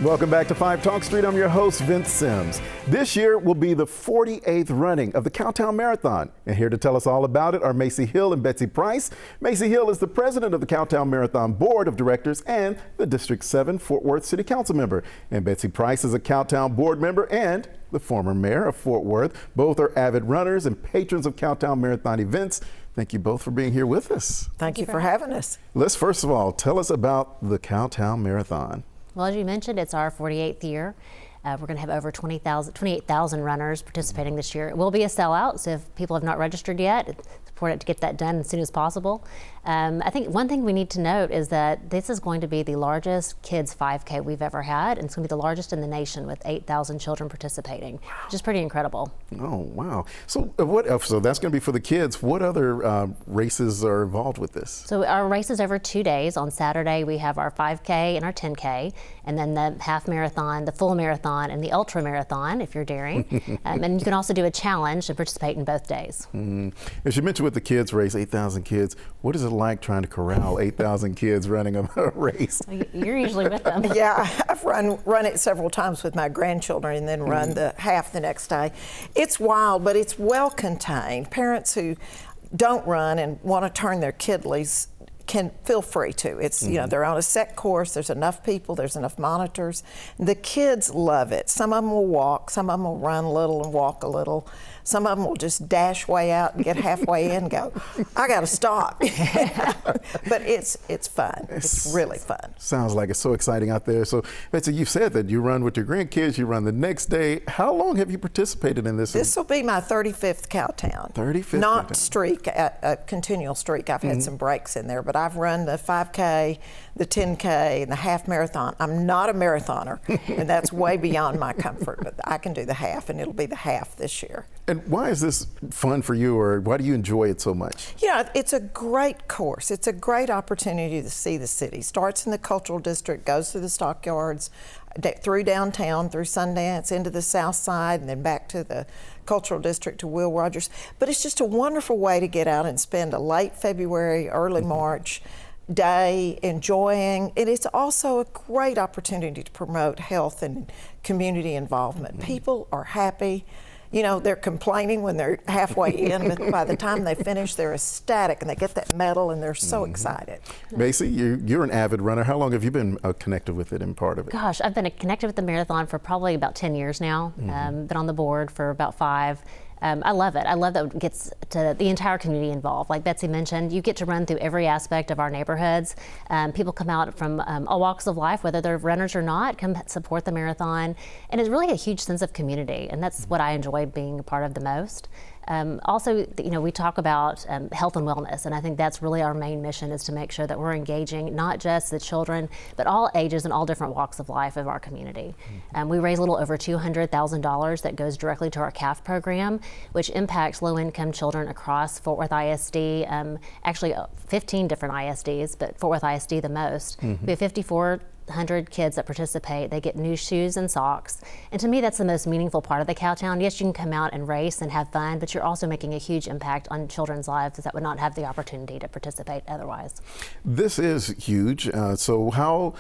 Welcome back to 5 Talk Street. I'm your host, Vince Sims. This year will be the 48th running of the Cowtown Marathon. And here to tell us all about it are Macy Hill and Betsy Price. Macy Hill is the president of the Cowtown Marathon Board of Directors and the District 7 Fort Worth City Council member. And Betsy Price is a Cowtown board member and the former mayor of Fort Worth. Both are avid runners and patrons of Cowtown Marathon events. Thank you both for being here with us. Thank you for having us. Let's first of all tell us about the Cowtown Marathon. Well, as you mentioned, it's our 48th year. We're going to have over 28,000 runners participating this year. It will be a sellout, so if people have not registered yet, it's important to get that done as soon as possible. I think one thing we need to note is that this is going to be the largest kids 5K we've ever had, and it's going to be the largest in the nation with 8,000 children participating, which is pretty incredible. Oh, wow. So so that's going to be for the kids. What other races are involved with this? So our race is over 2 days. On Saturday, we have our 5K and our 10K, and then the half marathon, the full marathon, and the ultra marathon, if you're daring. And you can also do a challenge and participate in both days. As you mentioned with the kids race, 8,000 kids, what is it like trying to corral 8,000 kids running a race? You're usually with them. Yeah, I've run it several times with my grandchildren and then run the half the next day. It's wild, but it's well contained. Parents who don't run and want to turn their kidleys can feel free to. It's, you know, they're on a set course, there's enough people, there's enough monitors. The kids love it. Some of them will walk, some of them will run a little and walk a little. Some of them will just dash way out and get halfway in and go, I gotta stop. But it's fun. It's really fun. Sounds like it's so exciting out there. So Betsy, you said that you run with your grandkids, you run the next day. How long have you participated in this? This will be my 35th Cowtown. 35th? Not streak, a continual streak. I've had some breaks in there, but I've run the 5K, the 10K, and the half marathon. I'm not a marathoner, and that's way beyond my comfort, but I can do the half, and it'll be the half this year. And why is this fun for you, or why do you enjoy it so much? Yeah, it's a great course. It's a great opportunity to see the city. Starts in the cultural district, goes through the stockyards, through downtown, through Sundance, into the south side, and then back to the cultural district to Will Rogers. But it's just a wonderful way to get out and spend a late February, early March day enjoying. It is also a great opportunity to promote health and community involvement. People are happy. You know, they're complaining when they're halfway in, but by the time they finish, they're ecstatic and they get that medal and they're so excited. Macy, you're an avid runner. How long have you been connected with it and part of it? Gosh, I've been connected with the marathon for probably about 10 years now. Been on the board for about 5. I love it. I love that it gets to the entire community involved. Like Betsy mentioned, you get to run through every aspect of our neighborhoods. People come out from all walks of life, whether they're runners or not, come support the marathon. And it's really a huge sense of community, and that's what I enjoy being a part of the most. Also, you know, we talk about health and wellness, and I think that's really our main mission, is to make sure that we're engaging not just the children, but all ages and all different walks of life of our community. We raise a little over $200,000 that goes directly to our CAF program, which impacts low-income children across Fort Worth ISD, actually 15 different ISDs, but Fort Worth ISD the most. We have 5,400 kids that participate. They get new shoes and socks. And to me, that's the most meaningful part of the Cowtown. Yes, you can come out and race and have fun, but you're also making a huge impact on children's lives that would not have the opportunity to participate otherwise. This is huge. So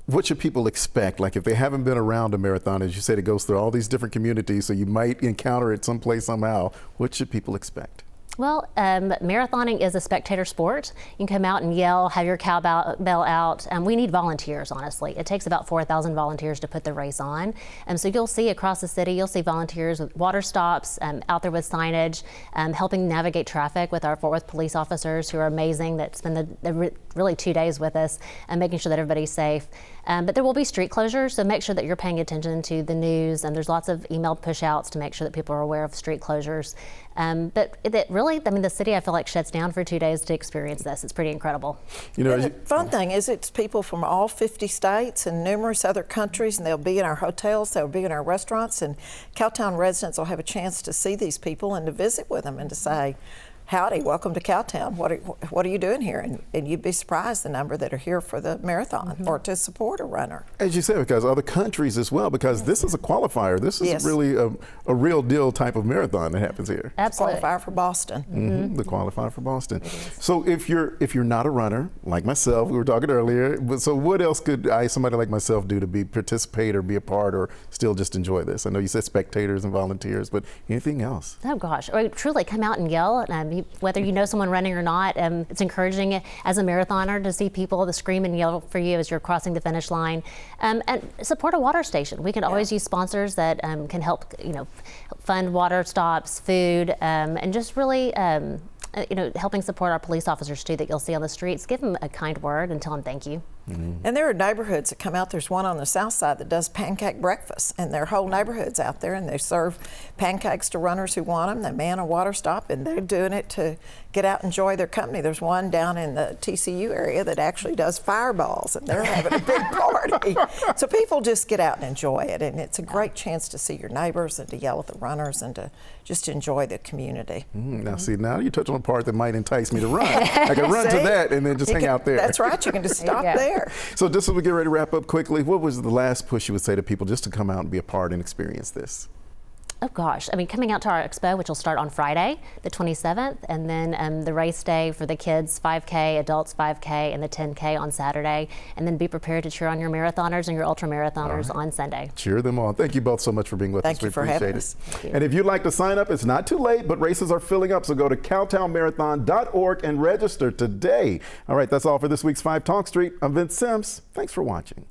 what should people expect? Like, if they haven't been around a marathon, as you said, it goes through all these different communities, so you might encounter it someplace somehow. What should people expect? Well, marathoning is a spectator sport. You can come out and yell, have your cowbell out. We need volunteers, honestly. It takes about 4,000 volunteers to put the race on. So you'll see across the city, you'll see volunteers with water stops, out there with signage, helping navigate traffic with our Fort Worth police officers, who are amazing, that spend the really 2 days with us and making sure that everybody's safe. But there will be street closures, so make sure that you're paying attention to the news, and there's lots of email push outs to make sure that people are aware of street closures. But it really, I mean, the city, I feel like, shuts down for 2 days to experience this. It's pretty incredible. You know, the fun thing is, it's people from all 50 states and numerous other countries, and they'll be in our hotels, they'll be in our restaurants, and Cowtown residents will have a chance to see these people and to visit with them and to say, howdy, welcome to Cowtown. What are you doing here? And you'd be surprised the number that are here for the marathon or to support a runner. As you said, because other countries as well, because this is a qualifier. This is Yes. really a real deal type of marathon that happens here. Absolutely. Qualifier for Boston. The qualifier for Boston. So if you're not a runner like myself, we were talking earlier. So what else could somebody like myself do to participate or be a part or still just enjoy this? I know you said spectators and volunteers, but anything else? Oh gosh, truly come out and yell. Whether you know someone running or not, it's encouraging as a marathoner to see people to scream and yell for you as you're crossing the finish line. And support a water station. We can always use sponsors that can help, fund water stops, food, and just really, helping support our police officers too that you'll see on the streets. Give them a kind word and tell them thank you. And there are neighborhoods that come out. There's one on the south side that does pancake breakfast, and their whole neighborhood's out there, and they serve pancakes to runners who want them. They man a water stop, and they're doing it to get out and enjoy their company. There's one down in the TCU area that actually does fireballs, and they're having a big party. So people just get out and enjoy it, and it's a great chance to see your neighbors and to yell at the runners and to just enjoy the community. Now see, now you touch on a part that might entice me to run. I can run to that and then just hang out there. That's right. You can just stop there. So just as we get ready to wrap up quickly, what was the last push you would say to people just to come out and be a part and experience this? Oh gosh, coming out to our expo, which will start on Friday, the 27th, and then the race day for the kids, 5K, adults 5K, and the 10K on Saturday, and then be prepared to cheer on your marathoners and your ultra marathoners on Sunday. Cheer them on. Thank you both so much for being with us. Thank you for having us. And if you'd like to sign up, it's not too late, but races are filling up, so go to cowtownmarathon.org and register today. All right, that's all for this week's 5 Talk Street. I'm Vince Sims. Thanks for watching.